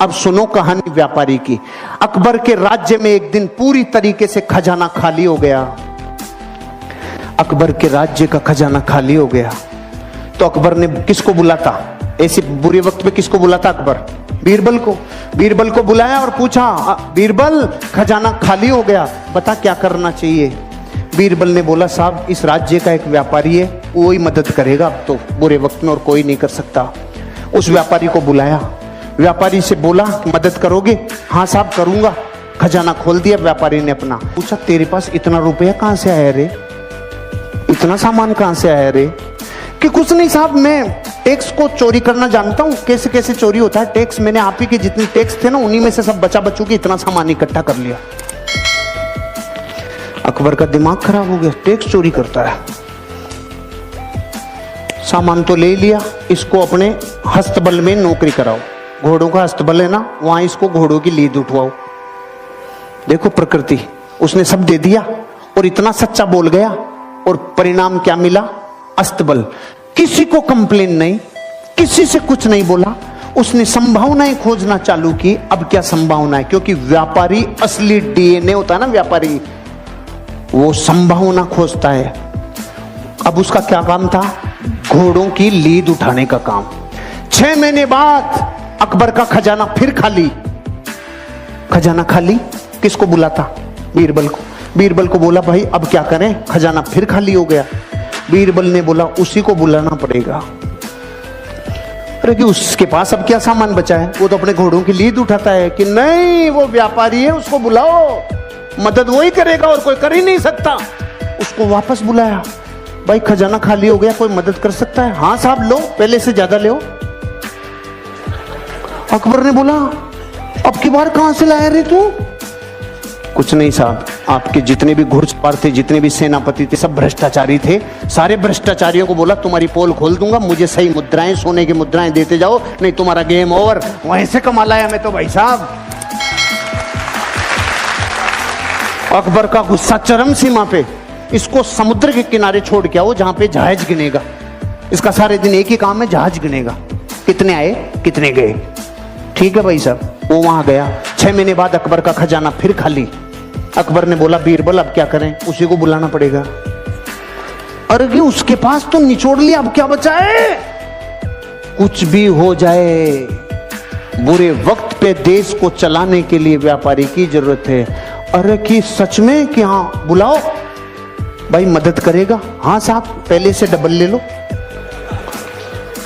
अब सुनो कहानी व्यापारी की। अकबर के राज्य में एक दिन पूरी तरीके से खजाना खाली हो गया। अकबर के राज्य का खजाना खाली हो गया तो अकबर ने किसको बुलाता, ऐसे बुरे वक्त में किसको बुलाता अकबर? बीरबल को। बीरबल को बुलाया और पूछा, बीरबल खजाना खाली हो गया, बता क्या करना चाहिए? बीरबल ने बोला, साहब इस राज्य का एक व्यापारी है, वो ही मदद करेगा अब तो बुरे वक्त में, और कोई नहीं कर सकता। उस व्यापारी को बुलाया, व्यापारी से बोला मदद करोगे? हाँ साहब करूंगा। खजाना खोल दिया व्यापारी ने अपना। पूछा, तेरे पास इतना रुपया कहां से आया रे, इतना सामान कहां से आया रे? कि कुछ नहीं साहब, मैं टैक्स को चोरी करना जानता हूं, कैसे कैसे चोरी होता है टैक्स, मैंने आप ही के जितने टैक्स थे ना उन्हीं में से सब बचा बचू के इतना सामान इकट्ठा कर लिया। अकबर का दिमाग खराब हो गया, टैक्स चोरी करता है। सामान तो ले लिया, इसको अपने हस्तबल में नौकरी कराओ, घोड़ों का हस्तबल है ना, वहां इसको घोड़ों की लीद उठवाओ। देखो प्रकृति, उसने सब दे दिया और इतना सच्चा बोल गया, और परिणाम क्या मिला? अस्तबल। किसी को कंप्लेन नहीं, किसी से कुछ नहीं बोला, उसने संभावनाएं खोजना चालू की। अब क्या संभावना है? क्योंकि व्यापारी असली डीएनए होता है ना, व्यापारी वो संभावना खोजता है। अब उसका क्या काम था? घोड़ों की लीद उठाने का काम। 6 महीने बाद अकबर का खजाना फिर खाली। खजाना खाली, किसको बुलाता? बीरबल को। बीरबल को बोला, भाई अब क्या करें, खजाना फिर खाली हो गया। बीरबल ने बोला, उसी को बुलाना पड़ेगा। अरे कि उसके पास अब क्या सामान बचा है, वो तो अपने घोड़ों की लीद उठाता है। कि नहीं, वो व्यापारी है, उसको बुलाओ, मदद वो ही करेगा और कोई कर ही नहीं सकता। उसको वापस बुलाया, भाई खजाना खाली हो गया, कोई मदद कर सकता है? हाँ साहब लो, पहले से ज्यादा लो। अकबर ने बोला, अब की बार कहां से लाया रे तू? कुछ नहीं साहब, आपके जितने भी घुड़सवार थे, जितने भी सेनापति थे, सब भ्रष्टाचारी थे। सारे भ्रष्टाचारियों को बोला तुम्हारी पोल खोल दूंगा, मुझे सही मुद्राएं, सोने की मुद्राएं देते जाओ, नहीं तुम्हारा गेम ओवर। वहीं से कमा लाया मैं तो भाई साहब। अकबर का गुस्सा चरम सीमा पे। इसको समुद्र के किनारे छोड़ के आओ जहां पे जहाज गिनेगा। इसका सारे दिन एक ही काम है, जहाज गिनेगा, कितने आए कितने गए। ठीक है भाई साहब, वो वहां गया। 6 महीने बाद अकबर का खजाना फिर खाली। अकबर ने बोला, बीरबल अब क्या करें? उसी को बुलाना पड़ेगा। अरे उसके पास तो निचोड़ लिया, अब क्या बचा है? कुछ भी हो जाए, बुरे वक्त पे देश को चलाने के लिए व्यापारी की जरूरत है। अरे कि सच में कि हाँ बुलाओ, भाई मदद करेगा? हाँ साहब, पहले से डबल ले लो।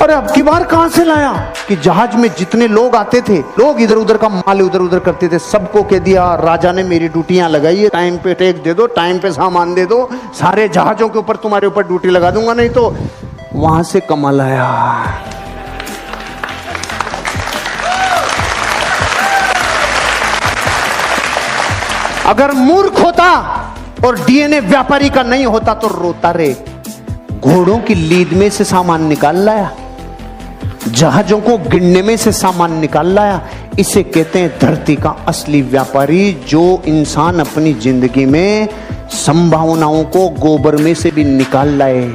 अरे अब की बार कहां से लाया? कि जहाज में जितने लोग आते थे, लोग इधर उधर का माल इधर उधर करते थे, सबको कह दिया राजा ने मेरी ड्यूटियां लगाई है, टाइम पे टैक्स दे दो, टाइम पे सामान दे दो, सारे जहाजों के ऊपर तुम्हारे ऊपर ड्यूटी लगा दूंगा, नहीं तो वहां से कमाल आया। अगर मूर्ख होता और डीएनए व्यापारी का नहीं होता तो रोता रे। घोड़ों की लीद में से सामान निकाल लाया, जहाजों को गिनने में से सामान निकाल लाया। इसे कहते हैं धरती का असली व्यापारी, जो इंसान अपनी जिंदगी में संभावनाओं को गोबर में से भी निकाल लाए।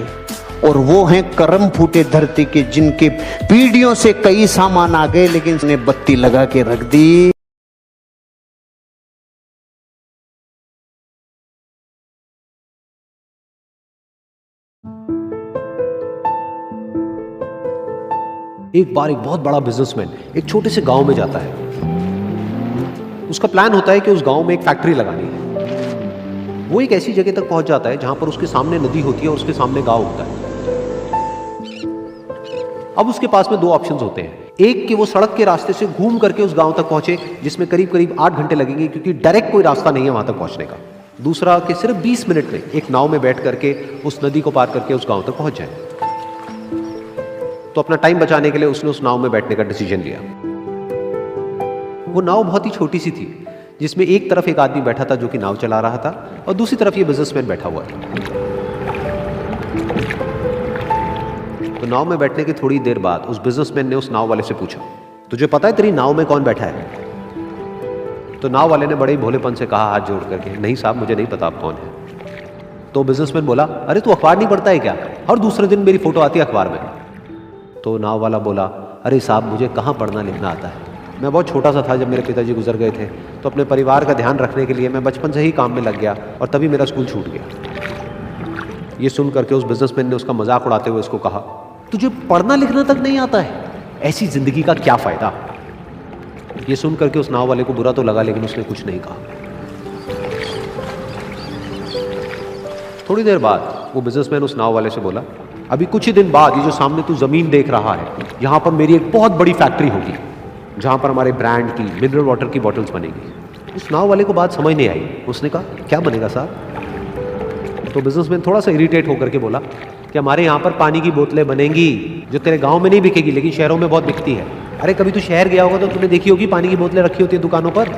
और वो हैं करम फूटे धरती के, जिनके पीढ़ियों से कई सामान आ गए लेकिन उसने बत्ती लगा के रख दी। एक बार एक बहुत बड़ा बिजनेसमैन एक छोटे से गांव में जाता है। उसका प्लान होता है कि उस गांव में एक फैक्ट्री लगानी है। वो एक ऐसी जगह तक पहुंच जाता है जहां पर उसके सामने नदी होती है और उसके सामने गांव होता है। अब उसके पास में 2 ऑप्शंस होते हैं। एक कि वो सड़क के रास्ते से घूम करके उस गांव तक पहुंचे, जिसमें करीब करीब 8 घंटे लगेंगे, क्योंकि डायरेक्ट कोई रास्ता नहीं है वहां तक पहुंचने का। दूसरा कि सिर्फ 20 मिनट में एक नाव में बैठ करके उस नदी को पार करके उस गांव तक पहुंच जाए। तो अपना टाइम बचाने के लिए उसने उस नाव में बैठने का डिसीजन लिया। वो नाव बहुत ही छोटी सी थी, जिसमें एक तरफ एक आदमी बैठा था जो कि नाव चला रहा था, और दूसरी तरफ ये बिजनेसमैन बैठा हुआ था। तो नाव में बैठने की थोड़ी देर बाद उस बिजनेसमैन ने उस नाव वाले से पूछा, तुझे पता है तेरी नाव में कौन बैठा है? तो नाव वाले ने बड़े ही भोलेपन से कहा हाथ जोड़ करके, नहीं साहब मुझे नहीं पता आप कौन है। तो बिजनेसमैन बोला, अरे तू अखबार नहीं पढ़ता है क्या? हर दूसरे दिन मेरी फोटो आती है अखबार में। तो नाव वाला बोला, अरे साहब मुझे कहाँ पढ़ना लिखना आता है, मैं बहुत छोटा सा था जब मेरे पिताजी गुजर गए थे, तो अपने परिवार का ध्यान रखने के लिए मैं बचपन से ही काम में लग गया और तभी मेरा स्कूल छूट गया। ये सुन करके उस बिजनेसमैन ने उसका मजाक उड़ाते हुए उसको कहा, तुझे पढ़ना लिखना तक नहीं आता है, ऐसी जिंदगी का क्या फायदा। ये सुन करके उस नाव वाले को बुरा तो लगा, लेकिन उसने कुछ नहीं कहा। थोड़ी देर बाद वो बिजनेसमैन उस नाव वाले से बोला, अभी कुछ ही दिन बाद ये जो सामने तू जमीन देख रहा है, यहाँ पर मेरी एक बहुत बड़ी फैक्ट्री होगी जहाँ पर हमारे ब्रांड की मिनरल वाटर की बॉटल्स बनेगी। उस नाव वाले को बात समझ नहीं आई। उसने कहा, क्या बनेगा साहब? तो बिजनेसमैन थोड़ा सा इरिटेट होकर के बोला कि हमारे यहाँ पर पानी की बोतलें बनेंगी जो तेरे गांव में नहीं बिकेगी लेकिन शहरों में बहुत बिकती है। अरे कभी तू शहर गया होगा तो तूने देखी होगी पानी की बोतलें रखी होती है दुकानों पर।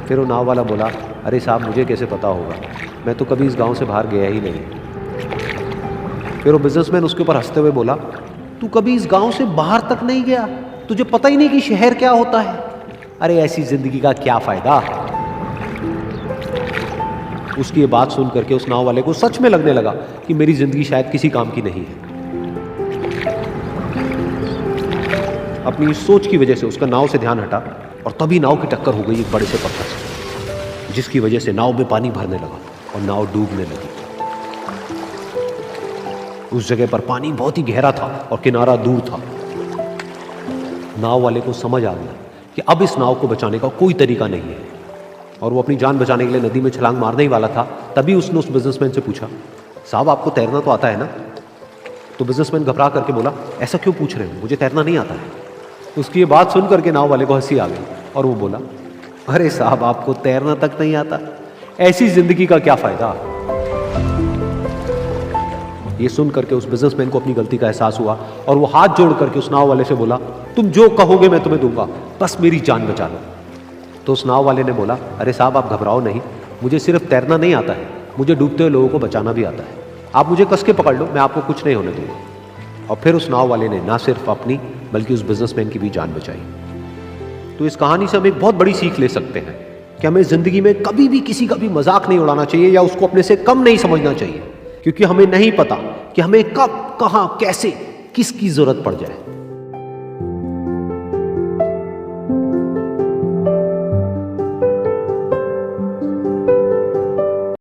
फिर वो नाव वाला बोला, अरे साहब मुझे कैसे पता होगा, मैं तो कभी इस गाँव से बाहर गया ही नहीं। फिर वो बिजनेसमैन उसके ऊपर हंसते हुए बोला, तू कभी इस गाँव से बाहर तक नहीं गया, तुझे पता ही नहीं कि शहर क्या होता है। अरे ऐसी जिंदगी का क्या फायदा। उसकी ये बात सुन करके उस नाव वाले को सच में लगने लगा कि मेरी जिंदगी शायद किसी काम की नहीं है। अपनी इस सोच की वजह से उसका नाव से ध्यान हटा और तभी नाव की टक्कर हो गई एक बड़े से पत्थर से, जिसकी वजह से नाव में पानी भरने लगा और नाव डूबने लगी। उस जगह पर पानी बहुत ही गहरा था और किनारा दूर था। नाव वाले को समझ आ गया कि अब इस नाव को बचाने का कोई तरीका नहीं है और वो अपनी जान बचाने के लिए नदी में छलांग मारने ही वाला था। तभी उसने उस बिजनेसमैन से पूछा, साहब आपको तैरना तो आता है ना? तो बिजनेसमैन घबरा करके बोला, ऐसा क्यों पूछ रहे हो, मुझे तैरना नहीं आता है। उसकी ये बात सुन करके नाव वाले को हंसी आ गई और वो बोला, अरे साहब आपको तैरना तक नहीं आता, ऐसी जिंदगी का क्या फायदा। ये सुन करके उस बिजनेसमैन को अपनी गलती का एहसास हुआ और वो हाथ जोड़ करके उस नाव वाले से बोला, तुम जो कहोगे मैं तुम्हें दूंगा, बस मेरी जान बचा लो। तो उस नाव वाले ने बोला, अरे साहब आप घबराओ नहीं, मुझे सिर्फ तैरना नहीं आता है, मुझे डूबते हुए लोगों को बचाना भी आता है। आप मुझे कस के पकड़ लो, मैं आपको कुछ नहीं होने दूंगा। और फिर उस नाव वाले ने ना सिर्फ अपनी बल्कि उस बिजनेसमैन की भी जान बचाई। तो इस कहानी से हम एक बहुत बड़ी सीख ले सकते हैं कि हमें जिंदगी में कभी भी किसी का भी मजाक नहीं उड़ाना चाहिए या उसको अपने से कम नहीं समझना चाहिए, क्योंकि हमें नहीं पता कि हमें कब, कहां, कैसे, किसकी जरूरत पड़ जाए।